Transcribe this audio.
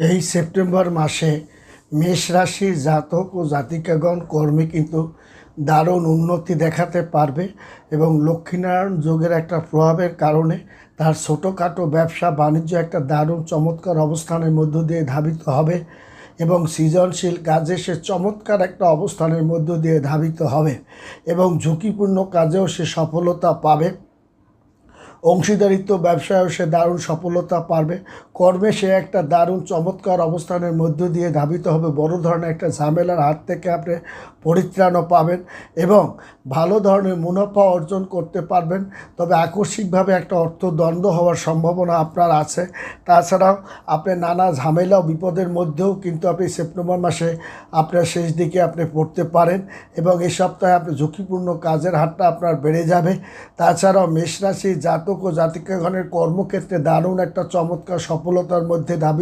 এই সেপ্টেম্বর মাসে মেষ রাশির জাতক ও জাতিকাগণ কর্মে কিন্তু দারুণ উন্নতি দেখাতে পারবে এবং লক্ষ্মীনারায়ণ যোগের একটা প্রভাবের কারণে তার ছোটোখাটো ব্যবসা বাণিজ্য একটা দারুণ চমৎকার অবস্থানের মধ্য দিয়ে ধাবিত হবে এবং সৃজনশীল কাজে সে চমৎকার একটা অবস্থানের মধ্য দিয়ে ধাবিত হবে এবং ঝুঁকিপূর্ণ কাজেও সে সফলতা পাবে। অংশীদারিত্ব ব্যবসায়ও সে দারুণ সফলতা পাবে। কর্মে সে একটা দারুণ চমৎকার অবস্থানের মধ্য দিয়ে ধাবিত হবে। বড় ধরনের একটা ঝামেলার হাত থেকে আপনি পরিত্রাণও পাবেন এবং ভালো ধরনের মুনাফা অর্জন করতে পারবেন। তবে আকস্মিকভাবে একটা অর্থদণ্ড হওয়ার সম্ভাবনা আপনার আছে। তাছাড়াও আপনি নানা ঝামেলা ও বিপদের মধ্যেও কিন্তু আপনি সেপ্টেম্বর মাসে আপনার শেষ দিকে আপনি পড়তে পারেন এবং এই সপ্তাহে আপনি ঝুঁকিপূর্ণ কাজের হারটা আপনার বেড়ে যাবে। তাছাড়াও মেষ রাশি জাতক ও জাতিকাগণের কর্মক্ষেত্রে দারুণ একটা চমৎকার সফলতার মধ্যে ধাবিত